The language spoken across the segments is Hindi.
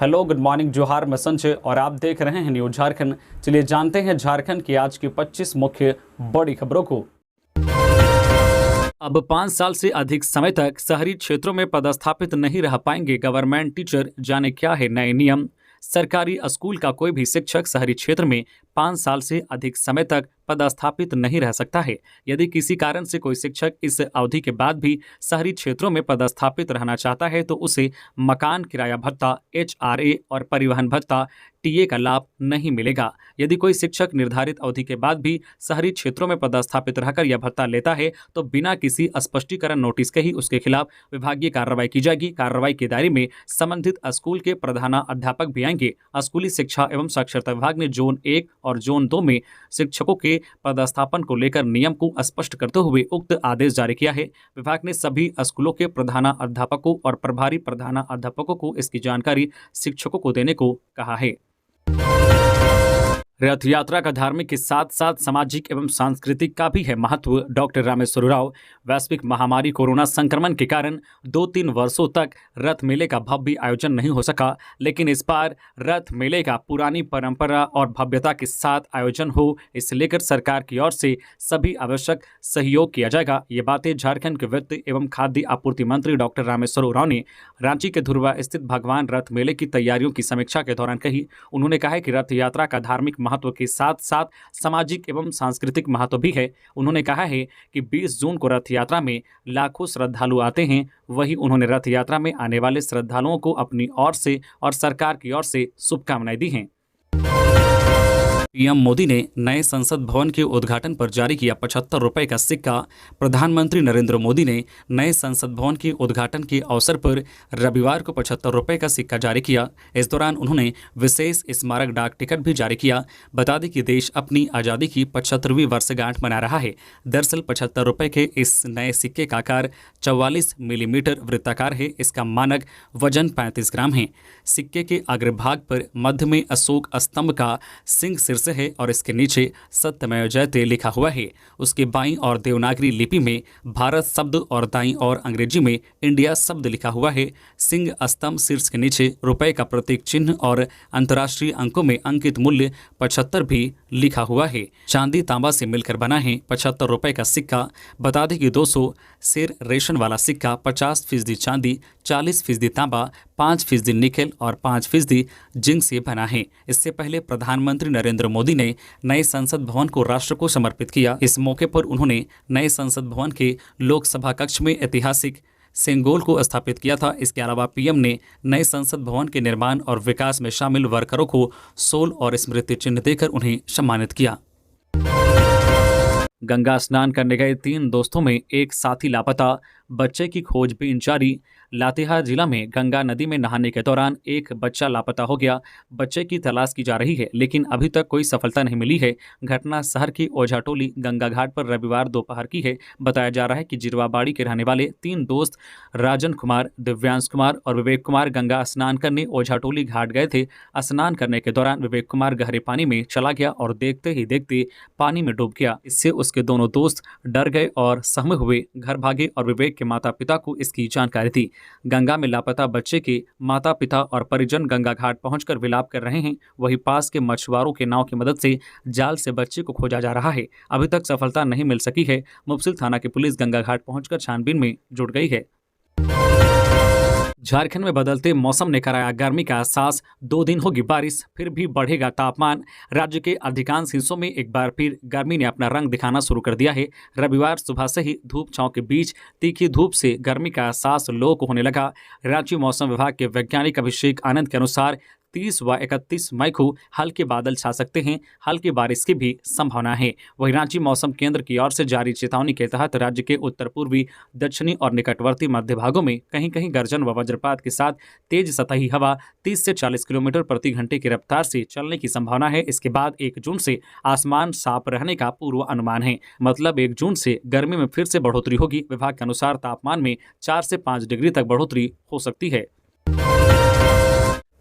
हेलो, गुड मॉर्निंग, जोहार, मैं संजय और आप देख रहे हैं न्यूज झारखंड। चलिए जानते हैं झारखंड की आज की 25 मुख्य बड़ी खबरों को। अब 5 साल से अधिक समय तक शहरी क्षेत्रों में पदस्थापित नहीं रह पाएंगे गवर्नमेंट टीचर। जाने क्या है नए नियम। सरकारी स्कूल का कोई भी शिक्षक शहरी क्षेत्र में 5 साल से अधिक समय तक पदस्थापित नहीं रह सकता है। यदि किसी कारण से कोई शिक्षक इस अवधि के बाद भी शहरी क्षेत्रों में पदस्थापित रहना चाहता है तो उसे मकान किराया भत्ता, HRA और परिवहन भत्ता, TA का लाभ नहीं मिलेगा। यदि कोई शिक्षक निर्धारित अवधि के बाद भी शहरी क्षेत्रों में पदस्थापित रहकर यह भत्ता लेता है तो बिना किसी स्पष्टीकरण नोटिस के ही उसके खिलाफ विभागीय कार्रवाई की जाएगी। कार्रवाई के दायरे में संबंधित स्कूल के प्रधानाध्यापक भी आएंगे। स्कूली शिक्षा एवं साक्षरता विभाग ने जोन 1 और जोन 2 में शिक्षकों के पदस्थापन को लेकर नियम को स्पष्ट करते हुए उक्त आदेश जारी किया है। विभाग ने सभी स्कूलों के प्रधानाध्यापकों और प्रभारी प्रधानाध्यापकों को इसकी जानकारी शिक्षकों को देने को कहा है। रथ यात्रा का धार्मिक के साथ साथ सामाजिक एवं सांस्कृतिक का भी है महत्व। डॉक्टर रामेश्वर राव, वैश्विक महामारी कोरोना संक्रमण के कारण 2-3 वर्षों तक रथ मेले का भव्य आयोजन नहीं हो सका, लेकिन इस बार रथ मेले का पुरानी परंपरा और भव्यता के साथ आयोजन हो, इसे लेकर सरकार की ओर से सभी आवश्यक सहयोग किया जाएगा। ये बातें झारखंड के वित्त एवं खाद्य आपूर्ति मंत्री डॉक्टर रामेश्वर राव ने रांची के धुर्वा स्थित भगवान रथ मेले की तैयारियों की समीक्षा के दौरान कही। उन्होंने कहा कि रथ यात्रा का धार्मिक महत्व के साथ साथ सामाजिक एवं सांस्कृतिक महत्व भी है। उन्होंने कहा है कि 20 जून को रथ यात्रा में लाखों श्रद्धालु आते हैं। वहीं उन्होंने रथ यात्रा में आने वाले श्रद्धालुओं को अपनी ओर से और सरकार की ओर से शुभकामनाएं दी हैं। पीएम मोदी ने नए संसद भवन के उद्घाटन पर जारी किया 75 रुपए का सिक्का। प्रधानमंत्री नरेंद्र मोदी ने नए संसद भवन के उद्घाटन के अवसर पर रविवार को 75 रुपए का सिक्का जारी किया। इस दौरान उन्होंने विशेष स्मारक डाक टिकट भी जारी किया। बता दें कि देश अपनी आज़ादी की 75वीं वर्षगांठ मना रहा है। दरअसल 75 रुपए के इस नए सिक्के का आकार 44 मिलीमीटर वृत्ताकार है। इसका मानक वजन 35 ग्राम है। सिक्के के अग्रभाग पर मध्य में अशोक स्तंभ का सिंह से है और इसके नीचे सत्यमेव जयते लिखा हुआ है। उसके बाईं और देवनागरी लिपि में भारत शब्द और दाईं और अंग्रेजी में इंडिया शब्द लिखा हुआ है। सिंह स्तंभ शीर्ष के नीचे रुपए का प्रतीक चिन्ह और अंतर्राष्ट्रीय अंकों में अंकित मूल्य 75 भी लिखा हुआ है। चांदी तांबा से मिलकर बना है 75 रुपए का सिक्का। बता दें कि 200 शेर रेशम वाला सिक्का 50% चांदी, 40% तांबा, 5% निकेल और 5% जिंक से बना है। इससे पहले प्रधानमंत्री नरेंद्र मोदी ने नए संसद भवन को राष्ट्र को समर्पित किया। इस मौके पर उन्होंने नए संसद भवन के लोकसभा कक्ष में ऐतिहासिक सेंगोल को स्थापित किया था। इसके अलावा पीएम ने नए संसद भवन के निर्माण और विकास में शामिल वर्करों को शॉल और स्मृति चिन्ह देकर उन्हें सम्मानित किया। गंगा स्नान करने गए 3 दोस्तों में एक साथी लापता, बच्चे की खोजबीन जारी। लातेहार जिला में गंगा नदी में नहाने के दौरान एक बच्चा लापता हो गया। बच्चे की तलाश की जा रही है लेकिन अभी तक कोई सफलता नहीं मिली है। घटना शहर की ओझाटोली गंगा घाट पर रविवार दोपहर की है। बताया जा रहा है कि जिरवाबाड़ी के रहने वाले 3 दोस्त राजन कुमार, दिव्यांश कुमार और विवेक कुमार गंगा स्नान करने ओझाटोली घाट गए थे। स्नान करने के दौरान विवेक कुमार गहरे पानी में चला गया और देखते ही देखते पानी में डूब गया। इससे उसके दोनों दोस्त डर गए और सहमे हुए घर भागे और विवेक के माता पिता को इसकी जानकारी दी। गंगा में लापता बच्चे के माता पिता और परिजन गंगा घाट पहुंचकर विलाप कर रहे हैं। वहीं पास के मछुआरों के नाव की मदद से जाल से बच्चे को खोजा जा रहा है। अभी तक सफलता नहीं मिल सकी है। मुफस्सिल थाना की पुलिस गंगा घाट पहुंचकर छानबीन में जुट गई है। झारखंड में बदलते मौसम ने कराया गर्मी का एहसास। 2 दिन होगी बारिश, फिर भी बढ़ेगा तापमान। राज्य के अधिकांश हिस्सों में एक बार फिर गर्मी ने अपना रंग दिखाना शुरू कर दिया है। रविवार सुबह से ही धूप छांव के बीच तीखी धूप से गर्मी का एहसास लोगों को होने लगा। राज्य मौसम विभाग के वैज्ञानिक अभिषेक आनंद के अनुसार 30 व 31 मई को हल्के बादल छा सकते हैं। हल्की बारिश की भी संभावना है। वहीं रांची मौसम केंद्र की ओर से जारी चेतावनी के तहत राज्य के उत्तर पूर्वी, दक्षिणी और निकटवर्ती मध्य भागों में कहीं कहीं गर्जन व वज्रपात के साथ तेज सतही हवा 30 से 40 किलोमीटर प्रति घंटे की रफ्तार से चलने की संभावना है। इसके बाद 1 जून से आसमान साफ रहने का पूर्व अनुमान है। मतलब 1 जून से गर्मी में फिर से बढ़ोतरी होगी। विभाग के अनुसार तापमान में 4 से 5 डिग्री तक बढ़ोतरी हो सकती है।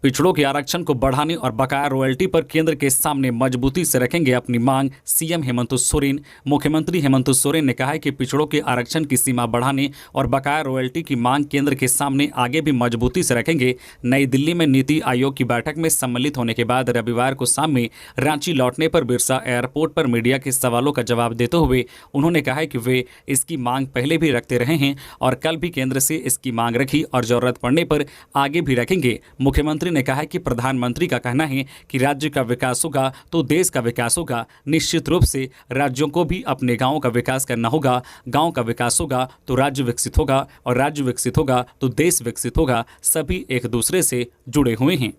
पिछड़ों के आरक्षण को बढ़ाने और बकाया रॉयल्टी पर केंद्र के सामने मजबूती से रखेंगे अपनी मांग, सीएम हेमंत सोरेन। मुख्यमंत्री हेमंत सोरेन ने कहा है कि पिछड़ों के आरक्षण की सीमा बढ़ाने और बकाया रॉयल्टी की मांग केंद्र के सामने आगे भी मजबूती से रखेंगे। नई दिल्ली में नीति आयोग की बैठक में सम्मिलित होने के बाद रविवार को शाम में रांची लौटने पर बिरसा एयरपोर्ट पर मीडिया के सवालों का जवाब देते हुए उन्होंने कहा है कि वे इसकी मांग पहले भी रखते रहे हैं और कल भी केंद्र से इसकी मांग रखी और जरूरत पड़ने पर आगे भी रखेंगे। मुख्यमंत्री ने कहा कि प्रधानमंत्री का कहना है कि राज्य का विकास होगा तो देश का विकास होगा। निश्चित रूप से राज्यों को भी अपने गांवों का विकास करना होगा। गांव का विकास होगा तो राज्य विकसित होगा और राज्य विकसित होगा तो देश विकसित होगा। सभी एक दूसरे से जुड़े हुए हैं।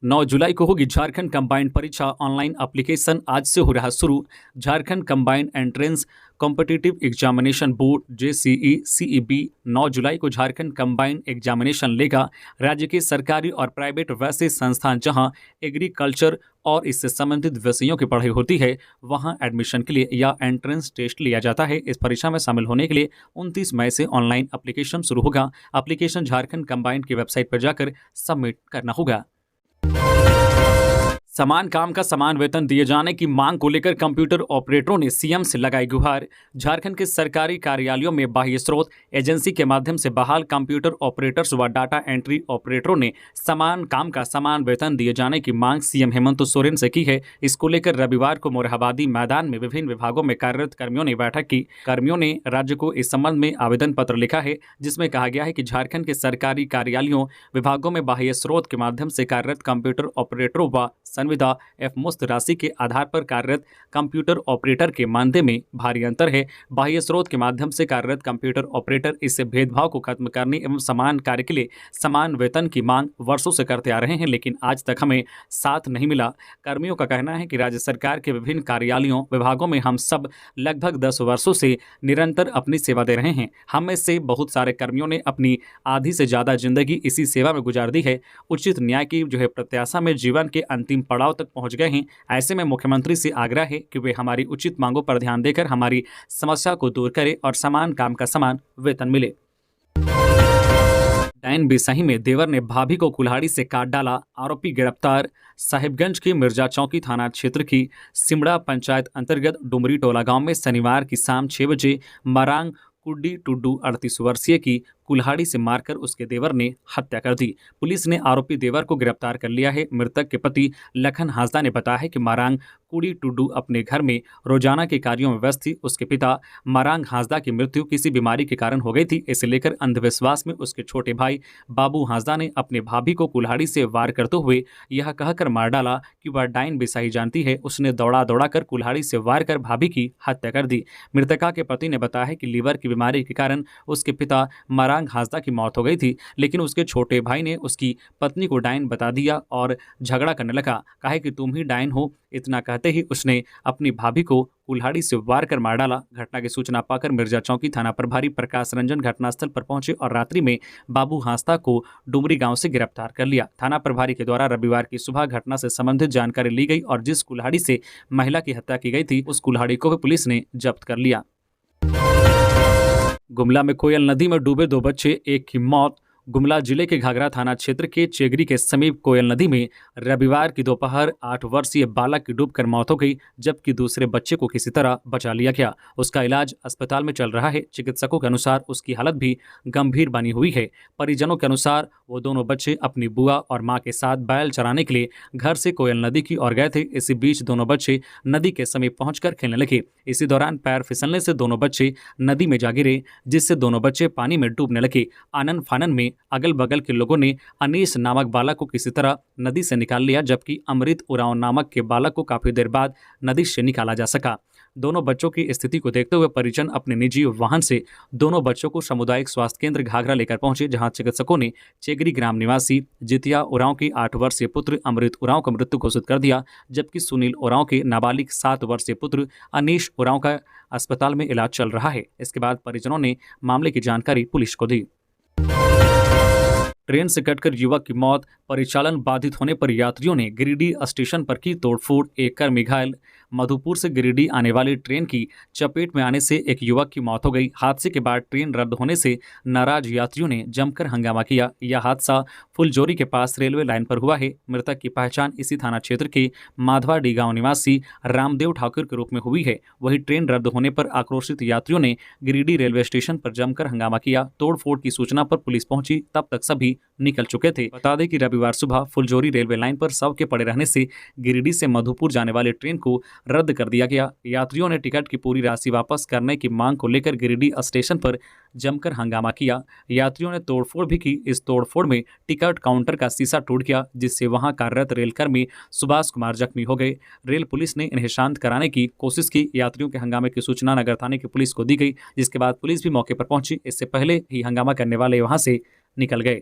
9 जुलाई को होगी झारखंड कंबाइंड परीक्षा। ऑनलाइन एप्लीकेशन आज से हो रहा शुरू। Jharkhand combined entrance competitive examination board JCECEB 9 जुलाई को झारखंड कंबाइंड एग्जामिनेशन लेगा। राज्य के सरकारी और प्राइवेट वैसे संस्थान जहां एग्रीकल्चर और इससे संबंधित विषयों की पढ़ाई होती है वहां एडमिशन के लिए या एंट्रेंस टेस्ट लिया जाता है। इस परीक्षा में शामिल होने के लिए 29 मई से ऑनलाइन एप्लीकेशन शुरू होगा। एप्लीकेशन झारखंड कंबाइंड की वेबसाइट पर जाकर सबमिट करना होगा। समान काम का समान वेतन दिए जाने की मांग को लेकर कंप्यूटर ऑपरेटरों ने सीएम से लगाई गुहार। झारखंड के सरकारी कार्यालयों में बाह्य स्रोत एजेंसी के माध्यम से बहाल कंप्यूटर ऑपरेटर्स व डाटा एंट्री ऑपरेटरों ने समान काम का समान वेतन दिए जाने की मांग सीएम हेमंत सोरेन से की है। इसको लेकर रविवार को मोरहाबादी मैदान में विभिन्न विभागों में कार्यरत कर्मियों ने बैठक की। कर्मियों ने राज्य को इस संबंध में आवेदन पत्र लिखा है जिसमें कहा गया है कि झारखंड के सरकारी कार्यालयों विभागों में बाह्य स्रोत के माध्यम से कार्यरत कंप्यूटर ऑपरेटरों व संविदा मुफ्त राशि के आधार पर कार्यरत कंप्यूटर ऑपरेटर के मानदेय में भारी अंतर है। बाह्य स्रोत के माध्यम से कार्यरत कंप्यूटर ऑपरेटर इस भेदभाव को खत्म करने एवं समान कार्य के लिए समान वेतन की मांग वर्षों से करते आ रहे हैं, लेकिन आज तक हमें साथ नहीं मिला। कर्मियों का कहना है कि राज्य सरकार के विभिन्न कार्यालयों विभागों में हम सब लगभग 10 वर्षों से निरंतर अपनी सेवा दे रहे हैं। हम में से बहुत सारे कर्मियों ने अपनी आधी से ज़्यादा जिंदगी इसी सेवा में गुजार दी है। उचित न्याय की प्रत्याशा में जीवन के अंतिम पड़ाव तक पहुंच गए हैं। ऐसे में मुख्यमंत्री से आग्रह है कि वे हमारी उचित मांगों पर ध्यान देकर हमारी समस्या को दूर करें और समान काम का समान वेतन मिले। डायन बिसाही में देवर ने भाभी को कुल्हाड़ी से काट डाला, आरोपी गिरफ्तार। साहिबगंज के मिर्जा चौकी थाना क्षेत्र की सिमड़ा पंचायत अंतर्गत डुमरी टोला गांव में शनिवार की शाम 6 बजे मरांग कुड्डी टुड्डू 38 वर्षीय की कुल्हाड़ी से मारकर उसके देवर ने हत्या कर दी। पुलिस ने आरोपी देवर को गिरफ्तार कर लिया है। मृतक के पति लखन हांसदा ने बताया है कि मारांग कुड़ी टुड्डू अपने घर में रोजाना के कार्यों में व्यस्त थी। उसके पिता मारांग हांसदा की मृत्यु किसी बीमारी के कारण हो गई थी। इसे लेकर अंधविश्वास में उसके छोटे भाई बाबू हांसदा ने अपने भाभी को कुल्हाड़ी से वार करते हुए यह कहकर मार डाला कि वह डायन बिसाही जानती है। उसने दौड़ा दौड़ा कर कुल्हाड़ी से वार कर भाभी की हत्या कर दी। मृतका के पति ने बताया है कि लीवर की बीमारी के कारण उसके पिता मारांग हांसदा की मौत हो गई थी, लेकिन उसके छोटे भाई ने उसकी पत्नी को डायन बता दिया और झगड़ा करने लगा। कहा कि तुम ही डायन हो। इतना कहते ही उसने अपनी भाभी को कुल्हाड़ी से वार कर मार डाला। घटना की सूचना पाकर मिर्जा चौकी थाना प्रभारी प्रकाश रंजन घटनास्थल पर पहुंचे और रात्रि में बाबू हांसदा को डुमरी गांव से गिरफ्तार कर लिया। थाना प्रभारी के द्वारा रविवार की सुबह घटना से संबंधित जानकारी ली गई और जिस कुल्हाड़ी से महिला की हत्या की गई थी उस कुल्हाड़ी को भी पुलिस ने जब्त कर लिया। गुमला में कोयल नदी में डूबे 2 बच्चे, एक की मौत। गुमला जिले के घाघरा थाना क्षेत्र के चेगरी के समीप कोयल नदी में रविवार की दोपहर 8 वर्षीय बालक की डूबकर मौत हो गई, जबकि दूसरे बच्चे को किसी तरह बचा लिया गया। उसका इलाज अस्पताल में चल रहा है। चिकित्सकों के अनुसार उसकी हालत भी गंभीर बनी हुई है। परिजनों के अनुसार वो दोनों बच्चे अपनी बुआ और मां के साथ बैल चराने के लिए घर से कोयल नदी की ओर गए थे। इसी बीच दोनों बच्चे नदी के समीप पहुंचकर खेलने लगे। इसी दौरान पैर फिसलने से दोनों बच्चे नदी में जा गिरे, जिससे दोनों बच्चे पानी में डूबने लगे। आनन फानन में अगल बगल के लोगों ने अनीस नामक बालक को किसी तरह नदी से निकाल लिया, जबकि अमृत उरांव नामक के बालक को काफी देर बाद नदी से निकाला जा सका। दोनों बच्चों की स्थिति को देखते हुए परिजन अपने निजी वाहन से दोनों बच्चों को सामुदायिक स्वास्थ्य केंद्र घाघरा लेकर पहुंचे, जहां चिकित्सकों ने चेगरी ग्राम निवासी जितिया उरांव के 8 वर्षीय पुत्र अमृत उरांव को मृत्यु घोषित कर दिया, जबकि सुनील उरांव के नाबालिग 7 वर्षीय पुत्र अनीश उरांव का अस्पताल में इलाज चल रहा है। इसके बाद परिजनों ने मामले की जानकारी पुलिस को दी। ट्रेन से कटकर युवक की मौत, परिचालन बाधित होने पर यात्रियों ने गिरिडीह स्टेशन पर की तोड़फोड़, 1 कर्मी घायल। मधुपुर से गिरिडीह आने वाली ट्रेन की चपेट में आने से एक युवक की मौत हो गई। हादसे के बाद ट्रेन रद्द होने से नाराज यात्रियों ने जमकर हंगामा किया। यह हादसा फुलजोरी के पास रेलवे लाइन पर हुआ है। मृतक की पहचान इसी थाना क्षेत्र के माधवाडी गांव निवासी रामदेव ठाकुर के रूप में हुई है। वहीं ट्रेन रद्द होने पर आक्रोशित यात्रियों ने गिरिडीह रेलवे स्टेशन पर जमकर हंगामा किया। तोड़फोड़ की सूचना पर पुलिस पहुंची, तब तक सभी निकल चुके थे। बता दें कि रविवार सुबह फुलजोरी रेलवे लाइन पर शव के पड़े रहने से गिरिडीह से मधुपुर जाने वाली ट्रेन को रद्द कर दिया गया। यात्रियों ने टिकट की पूरी राशि वापस करने की मांग को लेकर गिरिडीह स्टेशन पर जमकर हंगामा किया। यात्रियों ने तोड़फोड़ भी की। इस तोड़फोड़ में टिकट काउंटर का शीशा टूट गया, जिससे वहां कार्यरत रेलकर्मी सुभाष कुमार जख्मी हो गए। रेल पुलिस ने इन्हें शांत कराने की कोशिश की। यात्रियों के हंगामे की सूचना नगर थाने की पुलिस को दी गई, जिसके बाद पुलिस भी मौके पर पहुंची। इससे पहले ही हंगामा करने वाले वहां से निकल गए।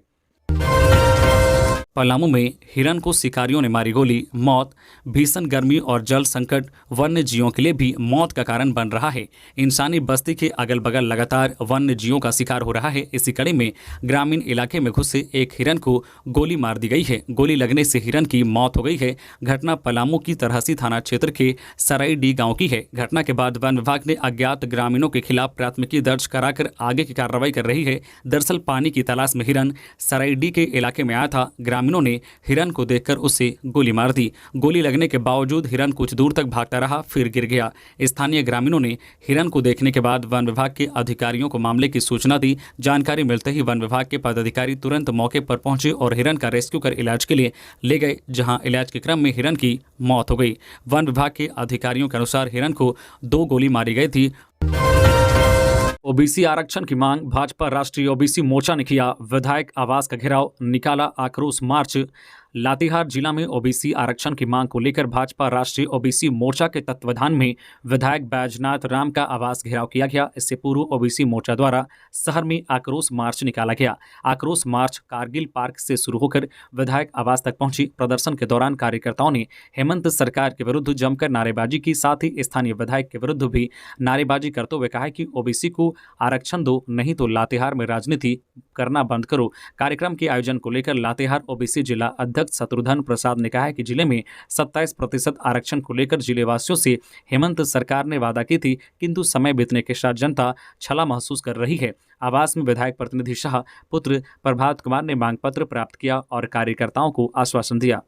पलामू में हिरन को शिकारियों ने मारी गोली, मौत। भीषण गर्मी और जल संकट वन्य जीवों के लिए भी मौत का कारण बन रहा है। इंसानी बस्ती के अगल बगल लगातार वन्य जीवों का शिकार हो रहा है। इसी कड़ी में ग्रामीण इलाके में घुसे एक हिरन को गोली मार दी गई है। गोली लगने से हिरन की मौत हो गई है। घटना पलामू की तरहसी थाना क्षेत्र के सराईडीह गाँव की है। घटना के बाद वन विभाग ने अज्ञात ग्रामीणों के खिलाफ प्राथमिकी दर्ज कराकर आगे की कार्रवाई कर रही है। दरअसल पानी की तलाश में हिरन सराईडीह के इलाके में आया था। ग्रामीणों ने हिरन को देखकर उसे गोली मार दी। गोली लगने के बावजूद हिरन कुछ दूर तक भागता रहा, फिर गिर गया। स्थानीय ग्रामीणों ने हिरन को देखने के बाद वन विभाग के अधिकारियों को मामले की सूचना दी। जानकारी मिलते ही वन विभाग के पदाधिकारी तुरंत मौके पर पहुंचे और हिरन का रेस्क्यू कर इलाज के लिए ले गए, जहां इलाज के क्रम में हिरन की मौत हो गई। वन विभाग के अधिकारियों के अनुसार हिरन को 2 गोली मारी गई थी। ओबीसी आरक्षण की मांग, भाजपा राष्ट्रीय ओबीसी मोर्चा ने किया विधायक आवास का घेराव, निकाला आक्रोश मार्च। लातेहार जिला में ओबीसी आरक्षण की मांग को लेकर भाजपा राष्ट्रीय ओबीसी मोर्चा के तत्वाधान में विधायक बैजनाथ राम का आवास घेराव किया गया। इससे पूर्व ओबीसी मोर्चा द्वारा शहर में आक्रोश मार्च निकाला गया। आक्रोश मार्च कारगिल पार्क से शुरू होकर विधायक आवास तक पहुंची। प्रदर्शन के दौरान कार्यकर्ताओं ने हेमंत सरकार के विरुद्ध जमकर नारेबाजी की, साथ ही स्थानीय विधायक के विरुद्ध भी नारेबाजी करते हुए कहा कि ओबीसी को आरक्षण दो, नहीं तो लातेहार में राजनीति करना बंद करो। कार्यक्रम के आयोजन को लेकर लातेहार ओबीसी जिला अध्यक्ष शत्रुघ्न प्रसाद ने कहा है कि जिले में 27% आरक्षण को लेकर जिलेवासियों से हेमंत सरकार ने वादा की थी, किंतु समय बीतने के साथ जनता छला महसूस कर रही है। आवास में विधायक प्रतिनिधि शाह पुत्र प्रभात कुमार ने मांग पत्र प्राप्त किया और कार्यकर्ताओं को आश्वासन दिया।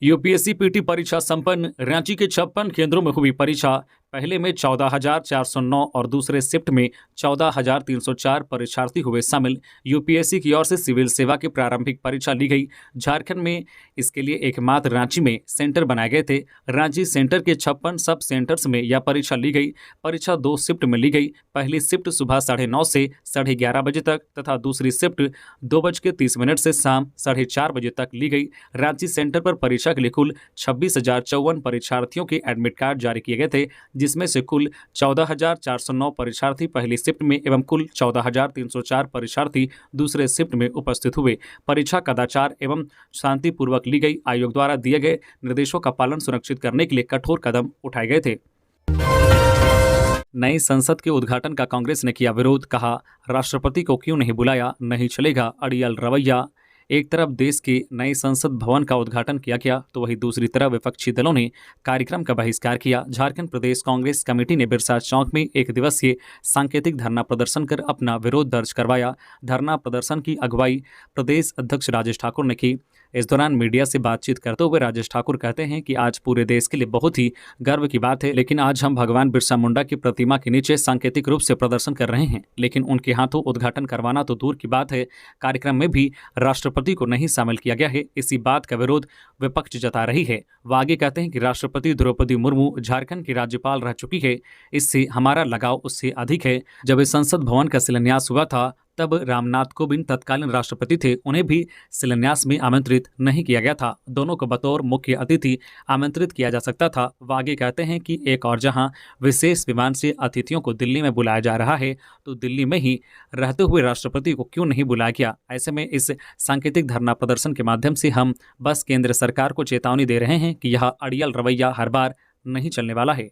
यूपीएससी पीटी परीक्षा संपन्न। रांची के 56 केंद्रों में हुई परीक्षा। पहले में 14,409 और दूसरे शिफ्ट में 14,304 परीक्षार्थी हुए शामिल। यूपीएससी की ओर से सिविल सेवा की प्रारंभिक परीक्षा ली गई। झारखंड में इसके लिए एकमात्र रांची में सेंटर बनाए गए थे। रांची सेंटर के 56 सब सेंटर्स में यह परीक्षा ली गई। परीक्षा 2 शिफ्ट में ली गई। पहली शिफ्ट सुबह 9:30 से 11:30 बजे तक तथा दूसरी शिफ्ट 2:30 से शाम 4:30 बजे तक ली गई। रांची सेंटर पर परीक्षा के लिए कुल 26,054 परीक्षार्थियों के एडमिट कार्ड जारी किए गए थे, जिसमें से कुल 14,409 परीक्षार्थी पहली शिफ्ट में एवं कुल 14,304 परीक्षार्थी दूसरे शिफ्ट में उपस्थित हुए। परीक्षा कदाचार एवं शांतिपूर्वक ली गई। आयोग द्वारा दिए गए निर्देशों का पालन सुनिश्चित करने के लिए कठोर कदम उठाए गए थे। नई संसद के उद्घाटन का कांग्रेस ने किया विरोध, कहा राष्ट्रपति को क्यों नहीं बुलाया, नहीं चलेगा अड़ियल रवैया। एक तरफ देश के नए संसद भवन का उद्घाटन किया गया तो वहीं दूसरी तरफ विपक्षी दलों ने कार्यक्रम का बहिष्कार किया। झारखंड प्रदेश कांग्रेस कमेटी ने बिरसा चौक में 1 दिवसीय सांकेतिक धरना प्रदर्शन कर अपना विरोध दर्ज करवाया। धरना प्रदर्शन की अगुवाई प्रदेश अध्यक्ष राजेश ठाकुर ने की। इस दौरान मीडिया से बातचीत करते हुए राजेश ठाकुर कहते हैं कि आज पूरे देश के लिए बहुत ही गर्व की बात है, लेकिन आज हम भगवान बिरसा मुंडा की प्रतिमा के नीचे सांकेतिक रूप से प्रदर्शन कर रहे हैं, लेकिन उनके हाथों उद्घाटन करवाना तो दूर की बात है, कार्यक्रम में भी राष्ट्रपति को नहीं शामिल किया गया है। इसी बात का विरोध विपक्ष जता रही है। वह आगे कहते हैं कि राष्ट्रपति द्रौपदी मुर्मू झारखंड की राज्यपाल रह चुकी है, इससे हमारा लगाव उससे अधिक है। जब इस संसद भवन का शिलान्यास हुआ था तब रामनाथ कोविंद तत्कालीन राष्ट्रपति थे, उन्हें भी शिलान्यास में आमंत्रित नहीं किया गया था। दोनों को बतौर मुख्य अतिथि आमंत्रित किया जा सकता था। वो आगे कहते हैं कि एक और जहां विशेष विमान से अतिथियों को दिल्ली में बुलाया जा रहा है, तो दिल्ली में ही रहते हुए राष्ट्रपति को क्यों नहीं बुलाया गया। ऐसे में इस सांकेतिक धरना प्रदर्शन के माध्यम से हम बस केंद्र सरकार को चेतावनी दे रहे हैं कि यह अड़ियल रवैया हर बार नहीं चलने वाला है।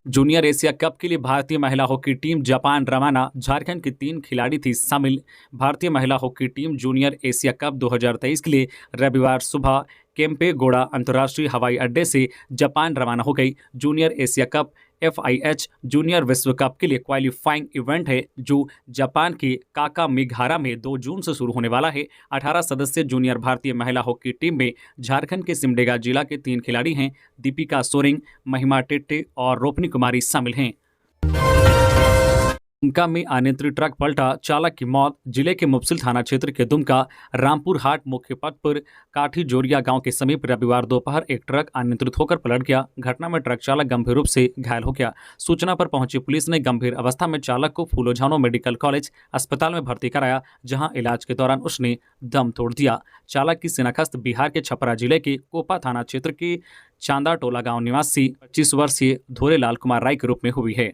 जूनियर एशिया कप के लिए भारतीय महिला हॉकी टीम जापान रवाना। झारखंड की 3 खिलाड़ी थी शामिल। भारतीय महिला hockey team junior Asia cup 2023 के लिए रविवार सुबह केम्पेगौड़ा अंतर्राष्ट्रीय हवाई अड्डे से जापान रवाना हो गई। Junior Asia cup FIH junior विश्व कप के लिए क्वालिफाइंग इवेंट है जो जापान के काकामिगारा में 2 जून से शुरू होने वाला है। 18 सदस्य जूनियर भारतीय महिला हॉकी टीम में झारखंड के सिमडेगा जिला के 3 खिलाड़ी हैं। दीपिका सोरेंग, महिमा टेट्टे और रोपनी कुमारी शामिल हैं। दुमका में अनियंत्रित ट्रक पलटा, चालक की मौत। जिले के मुफस्सिल थाना क्षेत्र के दुमका रामपुर हाट मुख्य पथ पर काठी जोरिया गांव के समीप रविवार दोपहर एक ट्रक अनियंत्रित होकर पलट गया। घटना में ट्रक चालक गंभीर रूप से घायल हो गया। सूचना पर पहुंची पुलिस ने गंभीर अवस्था में चालक को फूलोझानो मेडिकल कॉलेज अस्पताल में भर्ती कराया, जहां इलाज के दौरान उसने दम तोड़ दिया। चालक की शिनाख्त बिहार के छपरा जिले के कोपा थाना क्षेत्र के चांदा टोला गाँव निवासी 25 वर्षीय धोरेलाल कुमार राय के रूप में हुई है।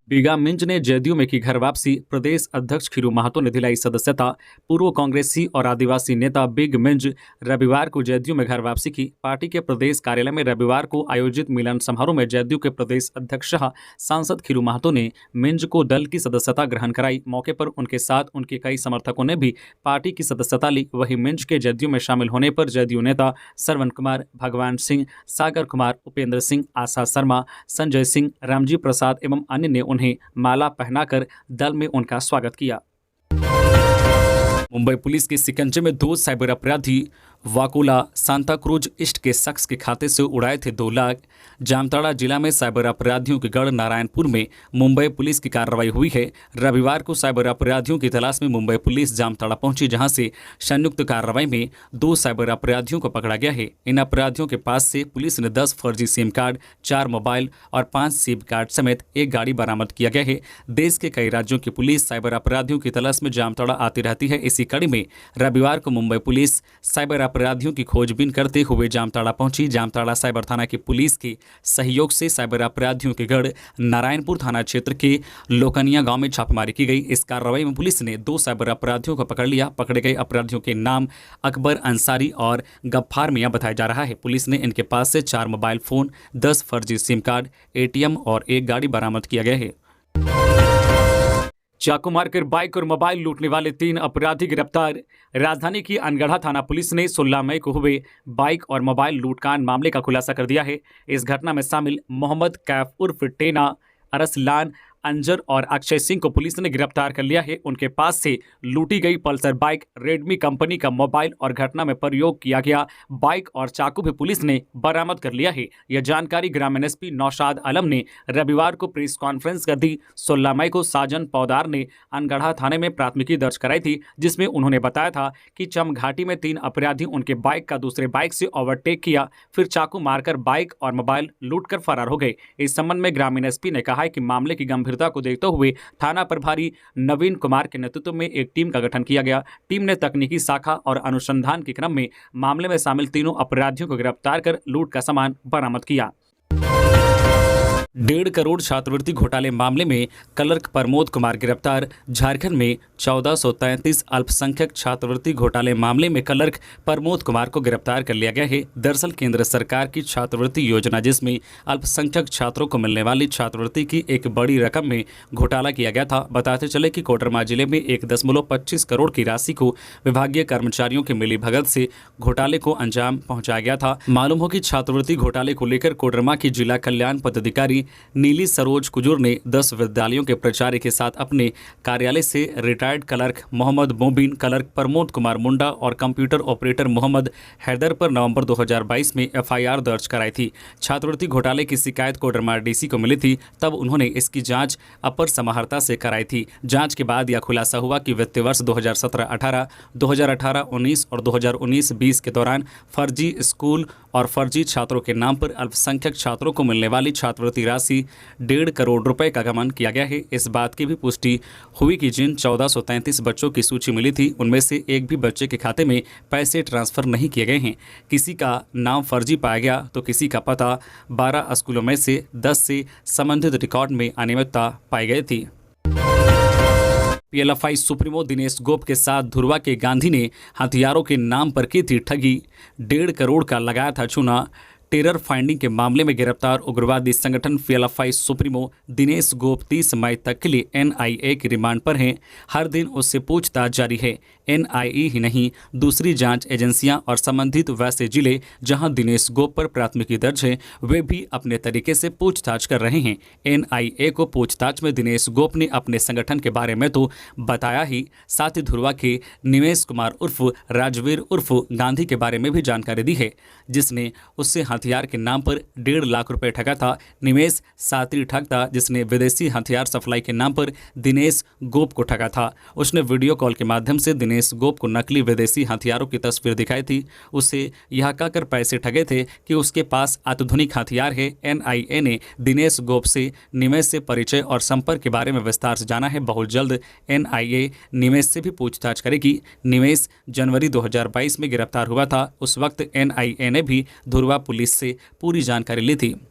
बीगा मिंज ने जदयू में की घर वापसी। प्रदेश अध्यक्ष खीरू महतो ने दिलाई सदस्यता। पूर्व कांग्रेसी और आदिवासी नेता बिग मिंज रविवार को जदयू में घर वापसी की। पार्टी के प्रदेश कार्यालय में रविवार को आयोजित मिलन समारोह में जदयू के प्रदेश अध्यक्ष सांसद खीरू महतो ने मिंज को दल की सदस्यता ग्रहण कराई। मौके पर उनके साथ उनके कई समर्थकों ने भी पार्टी की सदस्यता ली। वहीं मिंज के जदयू में शामिल होने पर जदयू नेता श्रवण कुमार, भगवान सिंह, सागर कुमार, उपेंद्र सिंह, आशा शर्मा, संजय सिंह, रामजी प्रसाद एवं अन्य ने उन्हें माला पहनाकर दल में उनका स्वागत किया। मुंबई पुलिस के शिकंजे में 2 साइबर अपराधी वाकोला सांता क्रूज ईस्ट के शख्स के खाते से उड़ाए थे 2 लाख। जामताड़ा जिला में साइबर अपराधियों के गढ़ नारायणपुर में मुंबई पुलिस की कार्रवाई हुई है। रविवार को साइबर अपराधियों की तलाश में मुंबई पुलिस जामताड़ा पहुंची, जहां से संयुक्त कार्रवाई में 2 साइबर अपराधियों को पकड़ा गया है। इन अपराधियों के पास से पुलिस ने 10 फर्जी सिम कार्ड, 4 मोबाइल और 5 सिम कार्ड समेत एक गाड़ी बरामद किया गया है। देश के कई राज्यों की पुलिस साइबर अपराधियों की तलाश में जामताड़ा आती रहती है। इसी कड़ी में रविवार को मुंबई पुलिस साइबर अपराधियों की खोजबीन करते हुए जामताड़ा पहुंची। जामताड़ा साइबर थाना की पुलिस के सहयोग से साइबर अपराधियों के गढ़ नारायणपुर थाना क्षेत्र के लोकनिया गांव में छापेमारी की गई। इस कार्रवाई में पुलिस ने 2 साइबर अपराधियों को पकड़ लिया। पकड़े गए अपराधियों के नाम अकबर अंसारी और गफ्फार मियां बताया जा रहा है। पुलिस ने इनके पास से 4 मोबाइल फोन, 10 फर्जी सिम कार्ड, ATM और एक गाड़ी बरामद किया गया है। चाकू मारकर बाइक और मोबाइल लूटने वाले 3 अपराधी गिरफ्तार। राजधानी की अनगढ़ा थाना पुलिस ने 16 मई को हुए बाइक और मोबाइल लूटकांड मामले का खुलासा कर दिया है। इस घटना में शामिल मोहम्मद कैफ उर्फ टेना, अरसलान, अंजर और अक्षय सिंह को पुलिस ने गिरफ्तार कर लिया है। उनके पास से लूटी गई पल्सर बाइक, रेडमी कंपनी का मोबाइल और घटना में प्रयोग किया गया बाइक और चाकू भी पुलिस ने बरामद कर लिया है। यह जानकारी ग्रामीण SP नौशाद आलम ने रविवार को प्रेस कॉन्फ्रेंस कर दी। 16 मई को साजन पौदार ने अनगढ़ा थाने में प्राथमिकी दर्ज कराई थी, जिसमें उन्होंने बताया था कि चमघाटी में 3 अपराधी उनके बाइक का दूसरे बाइक से ओवरटेक किया, फिर चाकू मारकर बाइक और मोबाइल लूटकर फरार हो गए। इस संबंध में ग्रामीण SP ने कहा है कि मामले की गंभीरता को देखते हुए थाना प्रभारी नवीन कुमार के नेतृत्व में एक टीम का गठन किया गया। टीम ने तकनीकी शाखा और अनुसंधान के क्रम में मामले में शामिल तीनों अपराधियों को गिरफ्तार कर लूट का सामान बरामद किया। 1.5 करोड़ छात्रवृत्ति घोटाले मामले में क्लर्क प्रमोद कुमार गिरफ्तार। झारखंड में 1433 अल्पसंख्यक छात्रवृत्ति घोटाले मामले में क्लर्क प्रमोद कुमार को गिरफ्तार कर लिया गया है। दरअसल केंद्र सरकार की छात्रवृत्ति योजना, जिसमें अल्पसंख्यक छात्रों को मिलने वाली छात्रवृत्ति की एक बड़ी रकम में घोटाला किया गया था। बताते चले कि कोडरमा जिले में 1.25 करोड़ की राशि को विभागीय कर्मचारियों की मिलीभगत से घोटाले को अंजाम पहुंचाया गया था। मालूम हो कि छात्रवृत्ति घोटाले को लेकर कोडरमा की जिला कल्याण पदाधिकारी नीली सरोज कुजूर ने 10 विद्यालयों के प्राचार्य के साथ अपने कार्यालय से retired clerk Mohammad Mobin, clerk Pramod Kumar Munda और कंप्यूटर ऑपरेटर मोहम्मद हैदर पर नवंबर 2022 में FIR दर्ज कराई थी। छात्रवृत्ति घोटाले की शिकायत कोडरमा DC को मिली थी, तब उन्होंने इसकी जांच अपर समाहर्ता से कराई थी। जांच के बाद यह खुलासा हुआ कि वित्तीय वर्ष 2017-18, 2018-19 और 2019-20 के दौरान फर्जी स्कूल और फर्जी छात्रों के नाम पर अल्पसंख्यक छात्रों को मिलने वाली छात्रवृत्ति राशि 1.5 करोड़ रुपए का गबन किया गया है। इस बात की भी पुष्टि हुई कि जिन 1433 बच्चों की सूची मिली थी, उनमें से एक भी बच्चे के खाते में पैसे ट्रांसफर नहीं किए गए हैं। किसी का नाम फर्जी पाया गया तो किसी का पता 12 स्कूलों में से 10 से संबंधित रिकॉर्ड में अनियमितता पाई गई थी। PLFI सुप्रीमो दिनेश गोप के साथ धुरवा के गांधी ने हथियारों के नाम पर की थी ठगी। 1.5 करोड़ का लगाया था चूना। टेरर फाइंडिंग के मामले में गिरफ्तार उग्रवादी संगठन पीएलएफआई सुप्रीमो दिनेश गोप 30 मई तक के लिए एनआईए की रिमांड पर हैं। हर दिन उससे पूछताछ जारी है। एनआईए ही नहीं, दूसरी जांच एजेंसियां और संबंधित वैसे जिले जहां दिनेश गोप पर प्राथमिकी दर्ज है वे भी अपने तरीके से पूछताछ कर रहे हैं। एनआईए को पूछताछ में दिनेश गोप ने अपने संगठन के बारे में तो बताया ही, साथ ही धुरवा के निमेश कुमार उर्फ राजवीर उर्फ गांधी के बारे में भी जानकारी दी है, जिसने उससे हथियार के नाम पर 1.5 लाख रुपए ठगा था। निमेश साथी ठग था जिसने विदेशी हथियार सप्लाई के नाम पर दिनेश गोप को ठगा था। उसने वीडियो कॉल के माध्यम से दिनेश गोप को नकली विदेशी हथियारों की तस्वीर दिखाई थी। उसे यह कहकर पैसे ठगे थे कि उसके पास आधुनिक हथियार है। एनआईए ने दिनेश गोप से निमेश से परिचय और संपर्क के बारे में विस्तार से जाना है। बहुत जल्द एनआईए निमेश से भी पूछताछ करेगी। निमेश जनवरी 2022 में गिरफ्तार हुआ था। उस वक्त एनआईए ने भी धुरवा पुलिस से पूरी जानकारी ली थी।